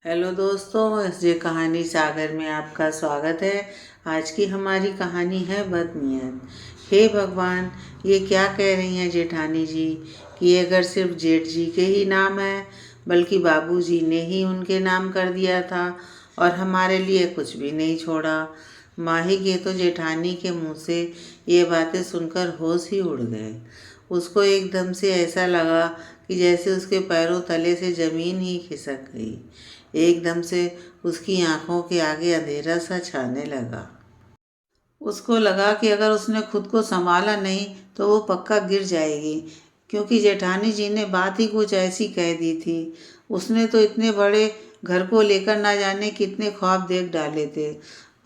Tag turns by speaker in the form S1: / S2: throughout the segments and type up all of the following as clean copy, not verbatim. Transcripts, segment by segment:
S1: Hello दोस्तों, SJ कहानी सागर में आपका स्वागत है। आज की हमारी कहानी है बदनीयत। हे भगवान, ये क्या कह रही हैं जेठानी जी कि ये घर सिर्फ जेठ जी के ही नाम है, बल्कि बाबूजी ने ही उनके नाम कर दिया था और हमारे लिए कुछ भी नहीं छोड़ा। माही के तो जेठानी के मुंह से ये बातें सुनकर होश ही उड़ गए। उसको एकदम से ऐसा लगा कि जैसे उसके पैरों तले से ज़मीन ही खिसक गई। एकदम से उसकी आंखों के आगे अंधेरा सा छाने लगा। उसको लगा कि अगर उसने खुद को संभाला नहीं तो वो पक्का गिर जाएगी, क्योंकि जेठानी जी ने बात ही कुछ ऐसी कह दी थी। उसने तो इतने बड़े घर को लेकर ना जाने कितने ख्वाब देख डाले थे।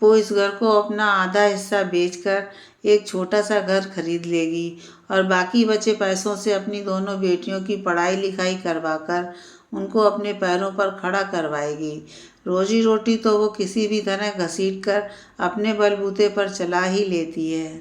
S1: वो इस घर को अपना आधा हिस्सा बेचकर एक छोटा सा घर खरीद लेगी और बाकी बचे पैसों से अपनी दोनों बेटियों की पढ़ाई लिखाई करवाकर उनको अपने पैरों पर खड़ा करवाएगी। रोजी रोटी तो वो किसी भी तरह घसीट कर अपने बलबूते पर चला ही लेती है।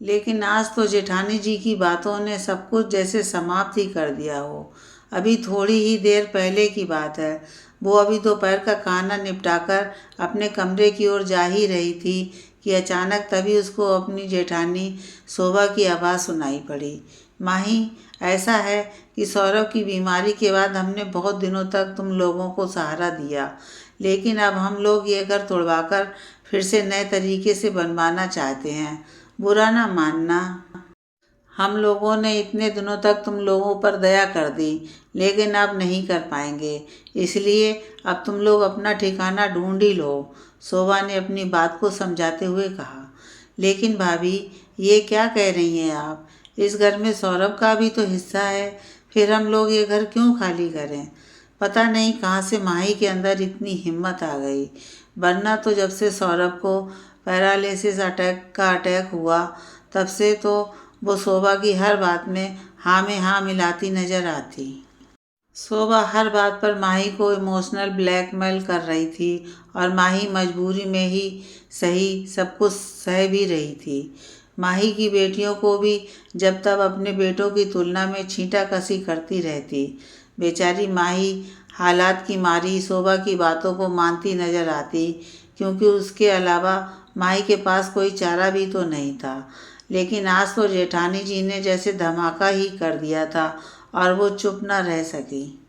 S1: लेकिन आज तो जेठानी जी की बातों ने सब कुछ जैसे समाप्त ही कर दिया हो। अभी थोड़ी ही देर पहले की बात है। वो अभी दोपहर का खाना निपटाकर अपने कमरे की ओर जा ही रही थी कि अचानक तभी उसको अपनी जेठानी शोभा की आवाज़ सुनाई पड़ी। माही, ऐसा है कि सौरभ की बीमारी के बाद हमने बहुत दिनों तक तुम लोगों को सहारा दिया, लेकिन अब हम लोग ये घर तोड़वाकर फिर से नए तरीके से बनवाना चाहते हैं। बुरा ना मानना। हम लोगों ने इतने दिनों तक तुम लोगों पर दया कर दी, लेकिन अब नहीं कर पाएंगे, इसलिए अब तुम लोग अपना ठिकाना ढूंढ ही लो, शोभा ने अपनी बात को समझाते हुए कहा। लेकिन भाभी, ये क्या कह रही हैं आप? इस घर में सौरभ का भी तो हिस्सा है, फिर हम लोग ये घर क्यों खाली करें? पता नहीं कहाँ से माही के अंदर इतनी हिम्मत आ गई, वरना तो जब से सौरभ को पैरालिसिस अटैक हुआ, तब से तो वो शोभा की हर बात में हाँ में हाँ मिलाती नजर आती। शोभा हर बात पर माही को इमोशनल ब्लैकमेल कर रही थी और माही मजबूरी में ही सही सब कुछ सह भी रही थी। माही की बेटियों को भी जब तब अपने बेटों की तुलना में छींटा कसी करती रहती। बेचारी माही हालात की मारी शोभा की बातों को मानती नजर आती, क्योंकि उसके अलावा माही के पास कोई चारा भी तो नहीं था। लेकिन आज तो जेठानी जी ने जैसे धमाका ही कर दिया था और वो चुप न रह सकी।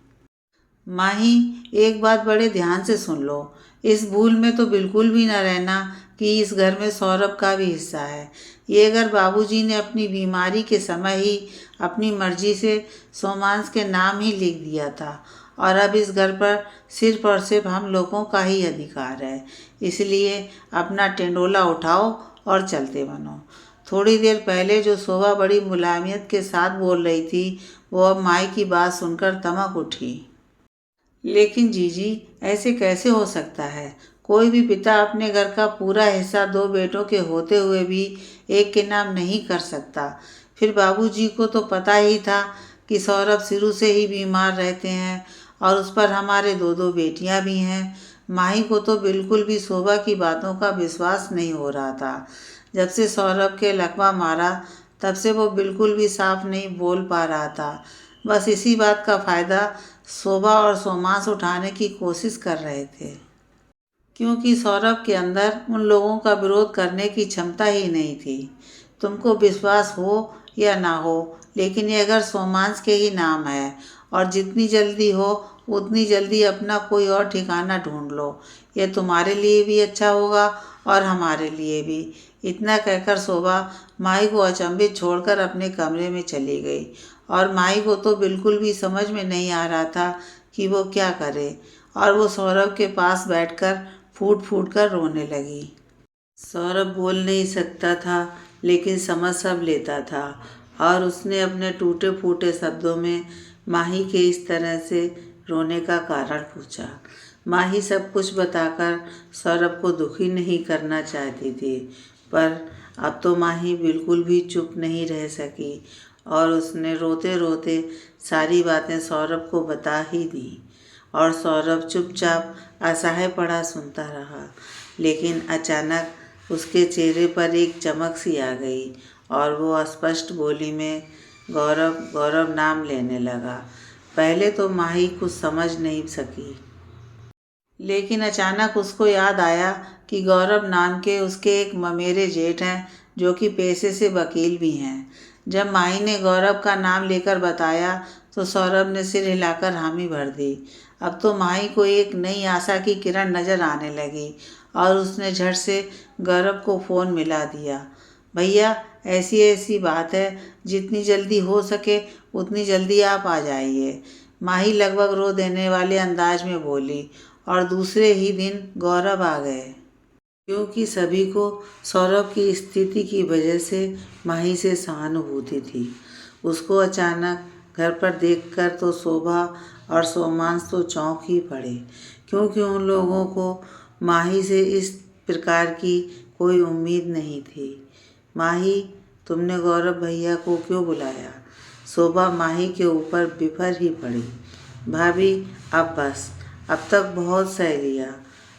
S1: माही, एक बात बड़े ध्यान से सुन लो। इस भूल में तो बिल्कुल भी न रहना कि इस घर में सौरभ का भी हिस्सा है। ये घर बाबूजी ने अपनी बीमारी के समय ही अपनी मर्जी से सोमांस के नाम ही लिख दिया था और अब इस घर पर सिर्फ और सिर्फ हम लोगों का ही अधिकार है। इसलिए अपना टेंडोला उठाओ और चलते बनो। थोड़ी देर पहले जो शोभा बड़ी मुलायमियत के साथ बोल रही थी, वो अब माई की बात सुनकर तमक उठी। लेकिन जीजी, ऐसे कैसे हो सकता है? कोई भी पिता अपने घर का पूरा हिस्सा दो बेटों के होते हुए भी एक के नाम नहीं कर सकता। फिर बाबूजी को तो पता ही था कि सौरभ शुरू से ही बीमार रहते हैं और उस पर हमारे दो दो बेटियां भी हैं। माही को तो बिल्कुल भी शोभा की बातों का विश्वास नहीं हो रहा था। जब से सौरभ के लकवा मारा, तब से वो बिल्कुल भी साफ नहीं बोल पा रहा था। बस इसी बात का फ़ायदा शोभा और सोमांस उठाने की कोशिश कर रहे थे, क्योंकि सौरभ के अंदर उन लोगों का विरोध करने की क्षमता ही नहीं थी। तुमको विश्वास हो या ना हो, लेकिन ये अगर सोमांस के ही नाम है और जितनी जल्दी हो उतनी जल्दी अपना कोई और ठिकाना ढूंढ लो। ये तुम्हारे लिए भी अच्छा होगा और हमारे लिए भी। इतना कहकर शोभा माई को अचंभित छोड़कर अपने कमरे में चली गई और माई को तो बिल्कुल भी समझ में नहीं आ रहा था कि वो क्या करे, और वो सौरभ के पास बैठकर फूट फूट कर रोने लगी। सौरभ बोल नहीं सकता था, लेकिन समझ सब लेता था और उसने अपने टूटे फूटे शब्दों में माही के इस तरह से रोने का कारण पूछा। माही सब कुछ बताकर सौरभ को दुखी नहीं करना चाहती थी, पर अब तो माही बिल्कुल भी चुप नहीं रह सकी और उसने रोते रोते सारी बातें सौरभ को बता ही दी। और सौरभ चुपचाप असहाय पड़ा सुनता रहा। लेकिन अचानक उसके चेहरे पर एक चमक सी आ गई और वो अस्पष्ट बोली में गौरव गौरव नाम लेने लगा। पहले तो माही कुछ समझ नहीं सकी। लेकिन अचानक उसको याद आया कि गौरव नाम के उसके एक ममेरे जेठ हैं जो कि पेशे से वकील भी हैं। जब माही ने गौरव का नाम लेकर बताया तो सौरभ ने सिर हिलाकर हामी भर दी। अब तो माही को एक नई आशा की किरण नजर आने लगी और उसने झट से गौरव को फ़ोन मिला दिया। भैया, ऐसी ऐसी बात है, जितनी जल्दी हो सके उतनी जल्दी आप आ जाइए, माही लगभग रो देने वाले अंदाज में बोली। और दूसरे ही दिन गौरव आ गए, क्योंकि सभी को सौरभ की स्थिति की वजह से माही से सहानुभूति थी। उसको अचानक घर पर देखकर तो शोभा और सोमांश तो चौंक ही पड़े, क्योंकि उन लोगों को माही से इस प्रकार की कोई उम्मीद नहीं थी। माही, तुमने गौरव भैया को क्यों बुलाया? शोभा माही के ऊपर बिफर ही पड़ी। भाभी, अब बस, अब तक बहुत सह लिया,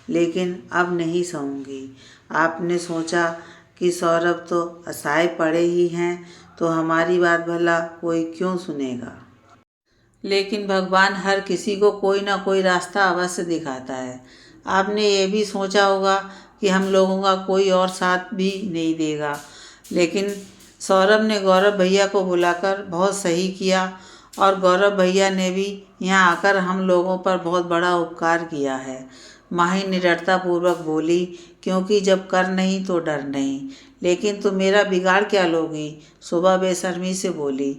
S1: लेकिन अब नहीं सहूँगी। आपने सोचा कि सौरभ तो असहाय पड़े ही हैं, तो हमारी बात भला कोई क्यों सुनेगा? लेकिन भगवान हर किसी को कोई ना कोई रास्ता अवश्य दिखाता है। आपने ये भी सोचा होगा कि हम लोगों का कोई और साथ भी नहीं देगा, लेकिन सौरभ ने गौरव भैया को बुलाकर बहुत सही किया और गौरव भैया ने भी यहाँ आकर हम लोगों पर बहुत बड़ा उपकार किया है। माही निडरतापूर्वक बोली, क्योंकि जब कर नहीं तो डर नहीं। लेकिन तुम मेरा बिगाड़ क्या लोगी? शोभा बेशर्मी से बोली।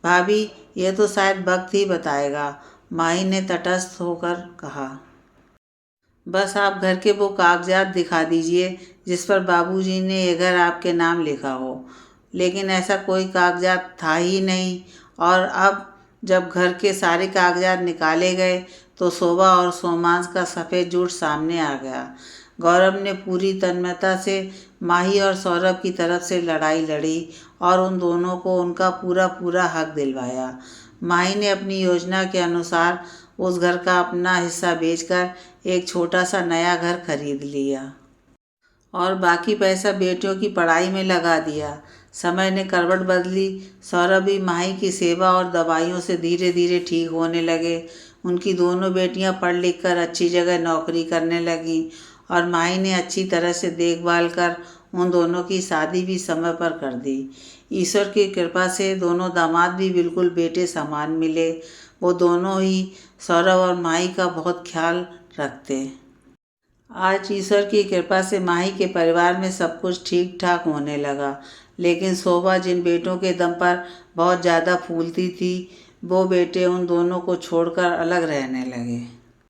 S1: भाभी, ये तो शायद वक्त ही बताएगा, माही ने तटस्थ होकर कहा। बस आप घर के वो कागजात दिखा दीजिए जिस पर बाबूजी ने ये घर आपके नाम लिखा हो। लेकिन ऐसा कोई कागजात था ही नहीं, और अब जब घर के सारे कागजात निकाले गए तो शोभा और सोमांश का सफ़ेद झूठ सामने आ गया। गौरव ने पूरी तन्मयता से माही और सौरभ की तरफ से लड़ाई लड़ी और उन दोनों को उनका पूरा पूरा हक दिलवाया। माही ने अपनी योजना के अनुसार उस घर का अपना हिस्सा बेचकर एक छोटा सा नया घर खरीद लिया और बाकी पैसा बेटियों की पढ़ाई में लगा दिया। समय ने करवट बदली। सौरभ भी माही की सेवा और दवाइयों से धीरे धीरे ठीक होने लगे। उनकी दोनों बेटियां पढ़ लिख कर अच्छी जगह नौकरी करने लगीं और माही ने अच्छी तरह से देखभाल कर उन दोनों की शादी भी समय पर कर दी। ईश्वर की कृपा से दोनों दामाद भी बिल्कुल बेटे समान मिले। वो दोनों ही सौरभ और माही का बहुत ख्याल रखते। आज ईश्वर की कृपा से माही के परिवार में सब कुछ ठीक ठाक होने लगा, लेकिन शोभा जिन बेटों के दम पर बहुत ज़्यादा फूलती थी, वो बेटे उन दोनों को छोड़कर अलग रहने लगे।